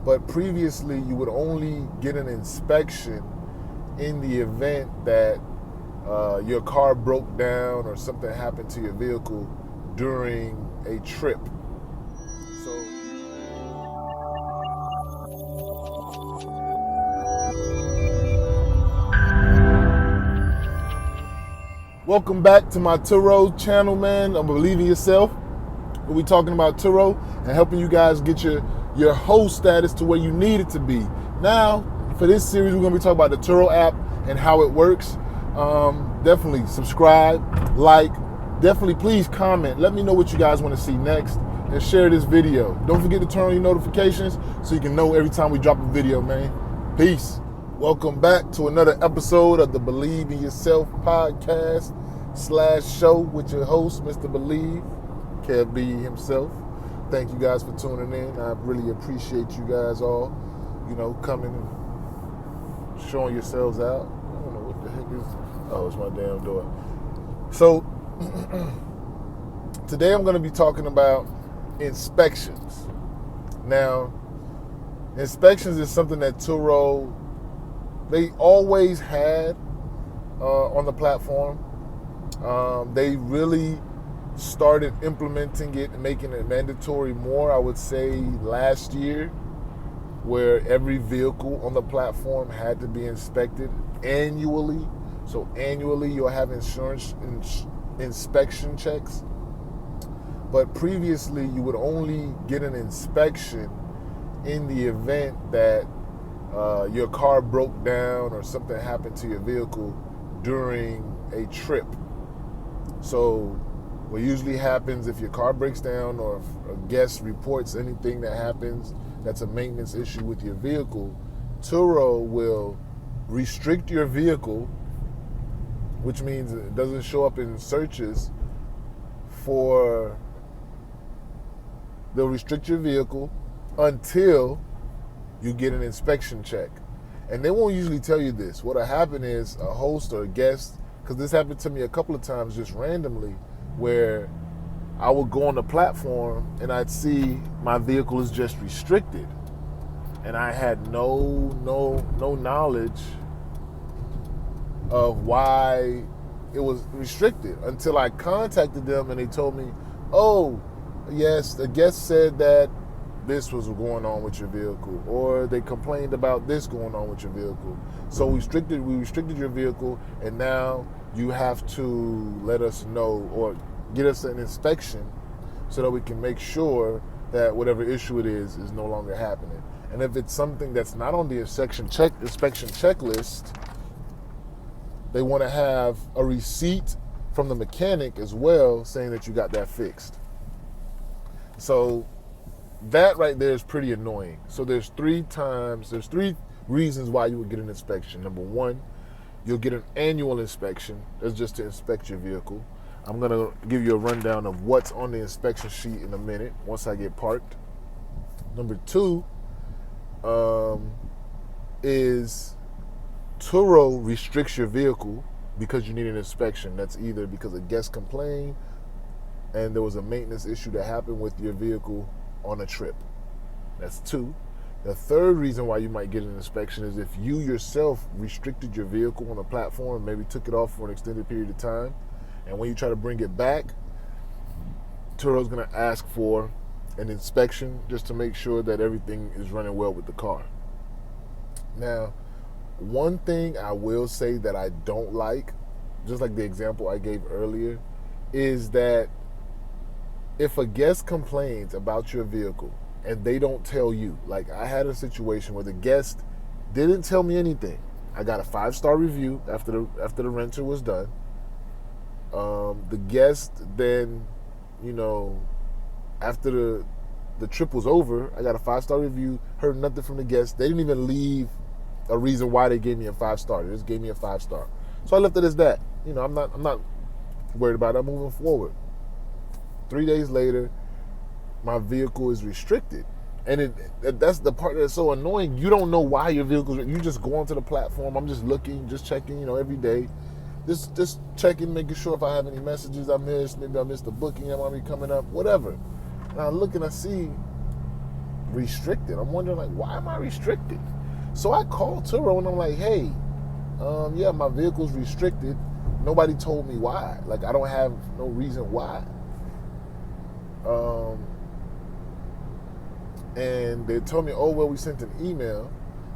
But previously, you would only get an inspection in the event that your car broke down or something happened to your vehicle during a trip. So, welcome back to my TURO channel, man. I'm Believe in Yourself. We'll be talking about TURO and helping you guys get your host status to where you need it to be. Now, for this series, we're going to be talking about the TURO app and how it works. Definitely subscribe, like, definitely please comment. Let me know what you guys want to see next and share this video. Don't forget to turn on your notifications so you can know every time we drop a video, man. Peace. Welcome back to another episode of the Believe in Yourself podcast / show with your host, Mr. Believe, Kev B himself. Thank you guys for tuning in. I really appreciate you guys all, coming and showing yourselves out. I don't know what the heck is. Oh, it's my damn door. So, today I'm going to be talking about inspections. Now, inspections is something that TURO, they always had on the platform. They really started implementing it and making it mandatory more, I would say, last year, where every vehicle on the platform had to be inspected annually. So annually you'll have insurance inspection checks. But previously you would only get an inspection in the event that your car broke down or something happened to your vehicle during a trip. So what usually happens if your car breaks down or if a guest reports anything that happens that's a maintenance issue with your vehicle, TURO will restrict your vehicle, which means it doesn't show up in searches they'll restrict your vehicle until you get an inspection check. And they won't usually tell you this. What'll happen is a host or a guest, because this happened to me a couple of times just randomly, where I would go on the platform and I'd see my vehicle is just restricted. And I had no knowledge of why it was restricted until I contacted them and they told me, oh, yes, the guest said that this was going on with your vehicle, or they complained about this going on with your vehicle. So we restricted your vehicle, and now you have to let us know or get us an inspection so that we can make sure that whatever issue it is no longer happening. And if it's something that's not on the inspection checklist, they want to have a receipt from the mechanic as well saying that you got that fixed. So that right there is pretty annoying. So there's three reasons why you would get an inspection. Number one, you'll get an annual inspection. That's just to inspect your vehicle. I'm going to give you a rundown of what's on the inspection sheet in a minute once I get parked. Number two is TURO restricts your vehicle because you need an inspection. That's either because a guest complained and there was a maintenance issue that happened with your vehicle on a trip. That's two. The third reason why you might get an inspection is if you yourself restricted your vehicle on the platform, maybe took it off for an extended period of time, and when you try to bring it back, TURO is going to ask for an inspection just to make sure that everything is running well with the car. Now, one thing I will say that I don't like, just like the example I gave earlier, is that if a guest complains about your vehicle and they don't tell you, like I had a situation where the guest didn't tell me anything. I got a 5-star review after the renter was done. The guest then, after the trip was over, I got a 5-star review, heard nothing from the guest. They didn't even leave a reason why they gave me a 5-star. They just gave me a 5-star. So I left it as that. I'm not worried about it. I'm moving forward. 3 days later, my vehicle is restricted. And that's the part that's so annoying. You don't know why your vehicle's, you just go onto the platform. I'm just looking, just checking, every day. Just checking, making sure if I have any messages I missed. Maybe I missed a booking that might be coming up, whatever. And I look and I see restricted. I'm wondering, like, why am I restricted? So I called Turo and I'm like, hey, yeah, my vehicle's restricted. Nobody told me why. Like, I don't have no reason why. And they told me, oh, well, we sent an email.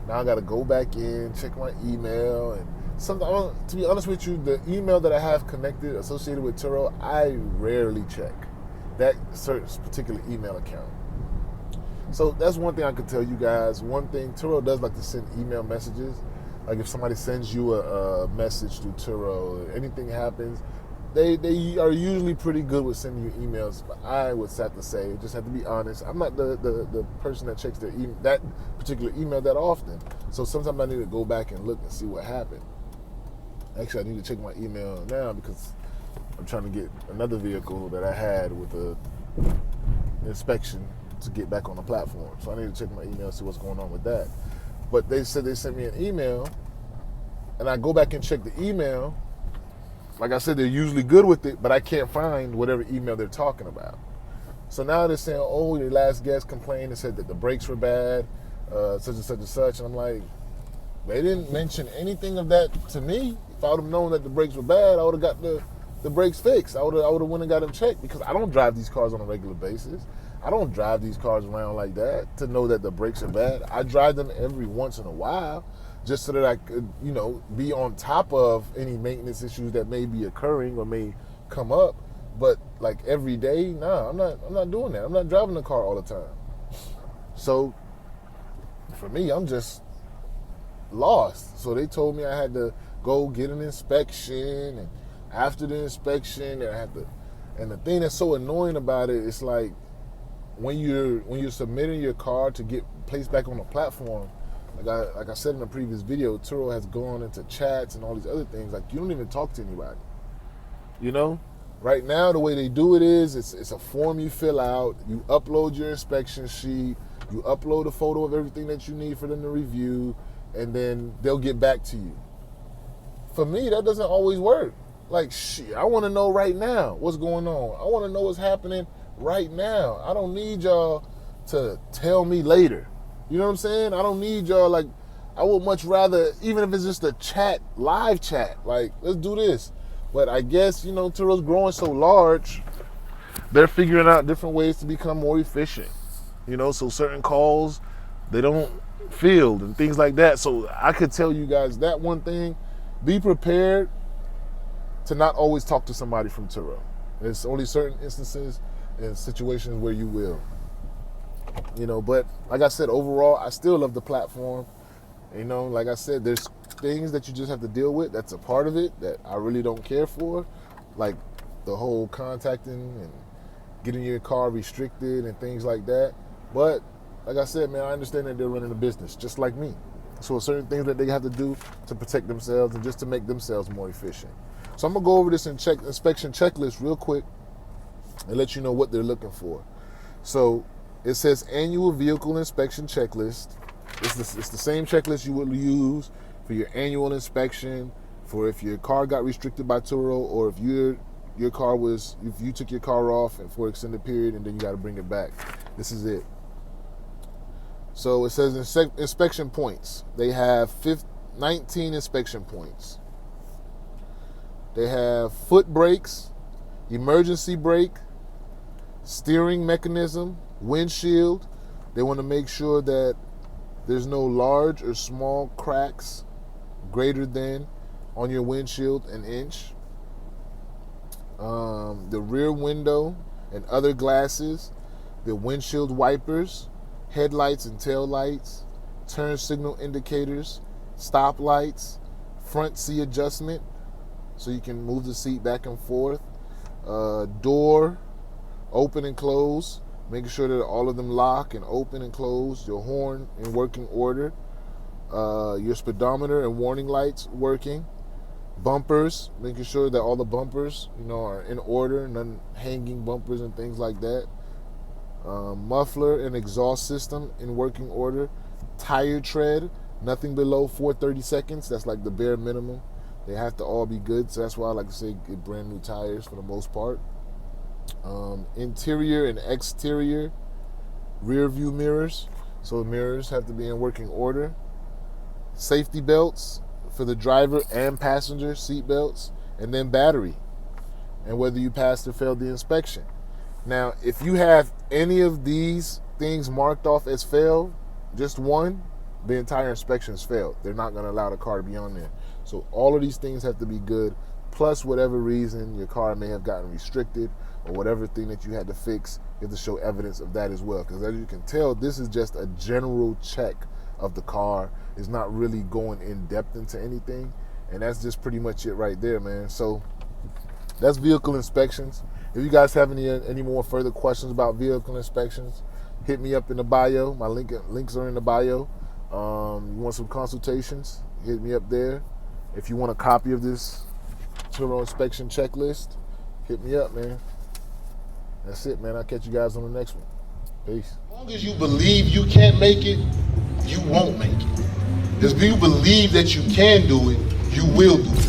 Now I got to go back in, check my email. And sometimes, to be honest with you, the email that I have connected, associated with Turo, I rarely check that certain particular email account. So that's one thing I could tell you guys. One thing, Turo does like to send email messages. Like if somebody sends you a message through Turo, anything happens, they are usually pretty good with sending you emails. But I would have to say, just have to be honest, I'm not the person that checks that particular email that often. So sometimes I need to go back and look and see what happened. Actually, I need to check my email now because I'm trying to get another vehicle that I had with a inspection to get back on the platform. So I need to check my email, see what's going on with that. But they said they sent me an email, and I go back and check the email. Like I said, they're usually good with it, but I can't find whatever email they're talking about. So now they're saying, oh, your last guest complained and said that the brakes were bad, such and such and such. And I'm like, they didn't mention anything of that to me. If I would have known that the brakes were bad, I would have got the brakes fixed. I would have went and got them checked because I don't drive these cars on a regular basis. I don't drive these cars around like that to know that the brakes are bad. I drive them every once in a while just so that I could, be on top of any maintenance issues that may be occurring or may come up. But like every day, nah, I'm not doing that. I'm not driving the car all the time. So for me, I'm just lost. So they told me I had to go get an inspection, and after the inspection, I had to. And the thing that's so annoying about it, it's like when you're submitting your car to get placed back on the platform, like I said in the previous video, Turo has gone into chats and all these other things. Like you don't even talk to anybody. Right now the way they do it is it's a form you fill out. You upload your inspection sheet. You upload a photo of everything that you need for them to review, and then they'll get back to you. For me, that doesn't always work. Like, shit, I want to know right now what's going on. I want to know what's happening right now. I don't need y'all to tell me later. You know what I'm saying? I don't need y'all, like, I would much rather, even if it's just a chat, live chat, like, let's do this. But I guess, Turo's growing so large, they're figuring out different ways to become more efficient. So certain calls, they don't field and things like that. So I could tell you guys that one thing, be prepared to not always talk to somebody from Turo. There's only certain instances and situations where you will. But like I said, overall, I still love the platform. Like I said, there's things that you just have to deal with. That's a part of it that I really don't care for. Like the whole contacting and getting your car restricted and things like that. But like I said, man, I understand that they're running a business just like me. So certain things that they have to do to protect themselves and just to make themselves more efficient. So I'm going to go over this inspection checklist real quick and let you know what they're looking for. So it says annual vehicle inspection checklist. It's the same checklist you would use for your annual inspection, for if your car got restricted by Turo, or if you took your car off for an extended period and then you got to bring it back. This is it. So it says inspection points. They have 19 inspection points. They have foot brakes, emergency brake, steering mechanism, windshield. They want to make sure that there's no large or small cracks greater than on your windshield an inch. The rear window and other glasses, the windshield wipers, headlights and tail lights, turn signal indicators, stop lights, front seat adjustment, so you can move the seat back and forth, door open and close, making sure that all of them lock and open and close, your horn in working order, your speedometer and warning lights working, bumpers, making sure that all the bumpers, are in order, none hanging bumpers and things like that, muffler and exhaust system in working order, tire tread, nothing below 430 seconds, that's like the bare minimum. They have to all be good, so that's why I like to say get brand new tires for the most part. Interior and exterior rear view mirrors, so the mirrors have to be in working order. Safety belts for the driver and passenger seat belts, and then battery, and whether you passed or failed the inspection. Now, if you have any of these things marked off as failed, just one, the entire inspection is failed. They're not going to allow the car to be on there. So all of these things have to be good, plus whatever reason your car may have gotten restricted or whatever thing that you had to fix, you have to show evidence of that as well. Because as you can tell, this is just a general check of the car. It's not really going in depth into anything. And that's just pretty much it right there, man. So that's vehicle inspections. If you guys have any more further questions about vehicle inspections, hit me up in the bio. My links are in the bio. You want some consultations, hit me up there. If you want a copy of this TURO inspection checklist, hit me up, man. That's it, man. I'll catch you guys on the next one. Peace. As long as you believe you can't make it, you won't make it. If you believe that you can do it, you will do it.